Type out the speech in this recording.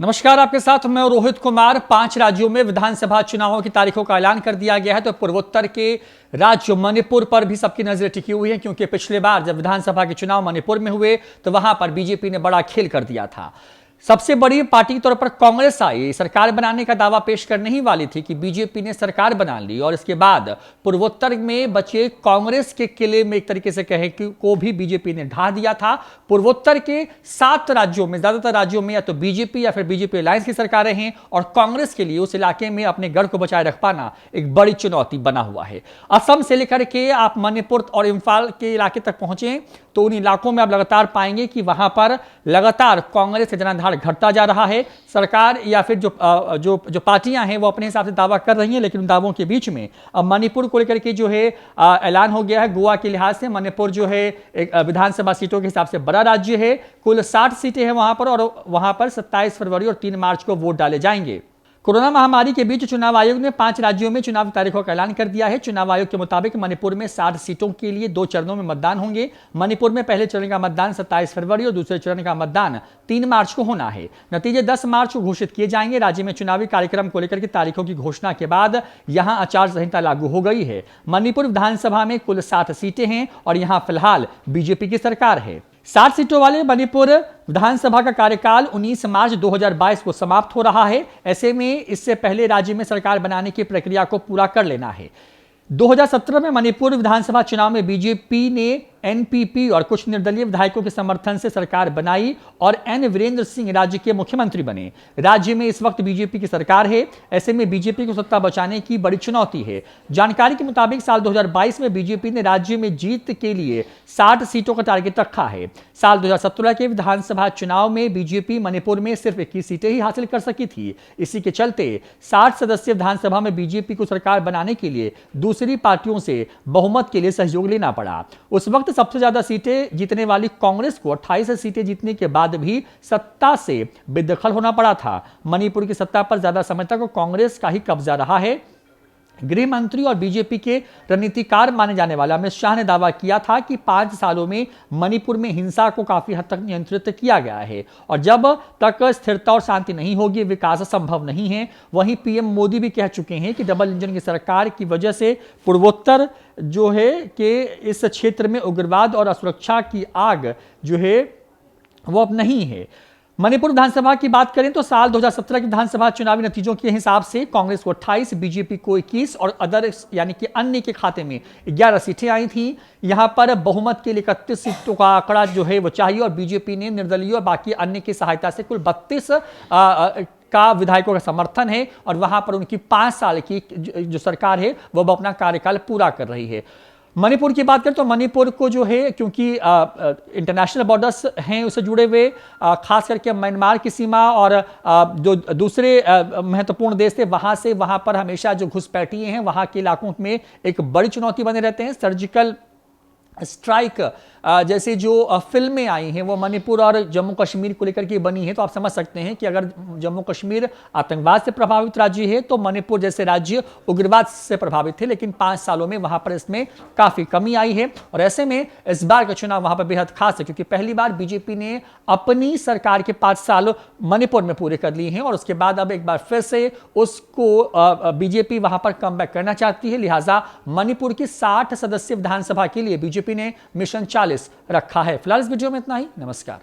नमस्कार, आपके साथ मैं रोहित कुमार। 5 राज्यों में विधानसभा चुनावों की तारीखों का ऐलान कर दिया गया है। तो पूर्वोत्तर के राज्य मणिपुर पर भी सबकी नजरें टिकी हुई है, क्योंकि पिछले बार जब विधानसभा के चुनाव मणिपुर में हुए तो वहां पर बीजेपी ने बड़ा खेल कर दिया था। सबसे बड़ी पार्टी के तौर पर कांग्रेस आई, सरकार बनाने का दावा पेश करने ही वाली थी कि बीजेपी ने सरकार बना ली, और इसके बाद पूर्वोत्तर में बचे कांग्रेस के किले में एक तरीके से कहे कि को भी बीजेपी ने ढा दिया था। पूर्वोत्तर के 7 राज्यों में, ज्यादातर राज्यों में या तो बीजेपी या फिर बीजेपी अलायंस की सरकारें हैं, और कांग्रेस के लिए उस इलाके में अपने गढ़ को बचाए रख पाना एक बड़ी चुनौती बना हुआ है। असम से लेकर के आप मणिपुर और इम्फाल के इलाके तक पहुंचे तो उन इलाकों में आप लगातार पाएंगे कि वहां पर लगातार कांग्रेस का जनाधार घटता जा रहा है। सरकार या फिर जो पार्टियां हैं वो अपने हिसाब से दावा कर रही हैं, लेकिन उन दावों के बीच में अब मणिपुर को लेकर के जो है ऐलान हो गया है। गोवा के लिहाज से मणिपुर जो है एक विधानसभा सीटों के हिसाब से बड़ा राज्य है। कुल 60 सीटें हैं वहां पर, और वहां पर 27 फरवरी और 3 मार्च को वोट डाले जाएंगे। कोरोना महामारी के बीच चुनाव आयोग ने 5 राज्यों में चुनाव तारीखों का ऐलान कर दिया है। चुनाव आयोग के मुताबिक मणिपुर में 60 सीटों के लिए 2 चरणों में मतदान होंगे। मणिपुर में पहले चरण का मतदान 27 फरवरी और दूसरे चरण का मतदान 3 मार्च को होना है। नतीजे 10 मार्च को घोषित किए जाएंगे। राज्य में चुनावी कार्यक्रम को लेकर की तारीखों की घोषणा के बाद यहां आचार संहिता लागू हो गई है। मणिपुर विधानसभा में कुल 60 सीटें हैं और यहां फिलहाल बीजेपी की सरकार है। 60 सीटों वाले मणिपुर विधानसभा का कार्यकाल 19 मार्च 2022 को समाप्त हो रहा है। ऐसे में इससे पहले राज्य में सरकार बनाने की प्रक्रिया को पूरा कर लेना है। 2017 में मणिपुर विधानसभा चुनाव में बीजेपी ने एनपीपी और कुछ निर्दलीय विधायकों के समर्थन से सरकार बनाई और एन वीरेंद्र सिंह राज्य के मुख्यमंत्री बने। राज्य में इस वक्त बीजेपी की सरकार है। ऐसे में बीजेपी को सत्ता बचाने की बड़ी चुनौती है। जानकारी के मुताबिक साल 2022 में बीजेपी ने राज्य में जीत के लिए 60 सीटों का टारगेट रखा है। साल 2017 के विधानसभा चुनाव में बीजेपी मणिपुर में सिर्फ 21 सीटें ही हासिल कर सकी थी। इसी के चलते 60 सदस्यीय विधानसभा में बीजेपी को सरकार बनाने के लिए दूसरी पार्टियों से बहुमत के लिए सहयोग लेना पड़ा। उस वक्त सबसे ज्यादा सीटें जीतने वाली कांग्रेस को 28 सीटें जीतने के बाद भी सत्ता से बेदखल होना पड़ा था। मणिपुर की सत्ता पर ज्यादा समय तक कांग्रेस का ही कब्जा रहा है। गृह मंत्री और बीजेपी के रणनीतिकार माने जाने वाले अमित शाह ने दावा किया था कि 5 सालों में मणिपुर में हिंसा को काफी हद तक नियंत्रित किया गया है, और जब तक स्थिरता और शांति नहीं होगी विकास संभव नहीं है। वहीं पीएम मोदी भी कह चुके हैं कि डबल इंजन की सरकार की वजह से पूर्वोत्तर जो है कि इस क्षेत्र में उग्रवाद और असुरक्षा की आग जो है वो अब नहीं है। मणिपुर विधानसभा की बात करें तो साल 2017 के विधानसभा चुनावी नतीजों के हिसाब से कांग्रेस को 28, बीजेपी को 21 और अदर यानी कि अन्य के खाते में 11 सीटें आई थी। यहां पर बहुमत के लिए 31 सीटों का आंकड़ा जो है वो चाहिए, और बीजेपी ने निर्दलीय और बाकी अन्य की सहायता से कुल 32 का विधायकों का समर्थन है, और वहां पर उनकी 5 साल की जो सरकार है वो अपना कार्यकाल पूरा कर रही है। मणिपुर की बात करें तो मणिपुर को जो है, क्योंकि इंटरनेशनल बॉर्डर्स हैं उससे जुड़े हुए, खास करके म्यांमार की सीमा और जो दूसरे महत्वपूर्ण देश थे वहां पर हमेशा जो घुसपैठिए हैं वहां के इलाकों में एक बड़ी चुनौती बने रहते हैं। सर्जिकल स्ट्राइक जैसे जो फिल्में आई हैं वो मणिपुर और जम्मू कश्मीर को लेकर के बनी है, तो आप समझ सकते हैं कि अगर जम्मू कश्मीर आतंकवाद से प्रभावित राज्य है तो मणिपुर जैसे राज्य उग्रवाद से प्रभावित थे, लेकिन 5 सालों में वहां पर इसमें काफी कमी आई है। और ऐसे में इस बार का चुनाव वहां पर बेहद खास है, क्योंकि पहली बार बीजेपी ने अपनी सरकार के 5 साल मणिपुर में पूरे कर लिए हैं, और उसके बाद अब एक बार फिर से उसको बीजेपी वहां पर कम बैक करना चाहती है। लिहाजा मणिपुर की 60 सदस्यीय विधानसभा के लिए बीजेपी ने मिशन 40 रखा है। फिलहाल इस वीडियो में इतना ही। नमस्कार।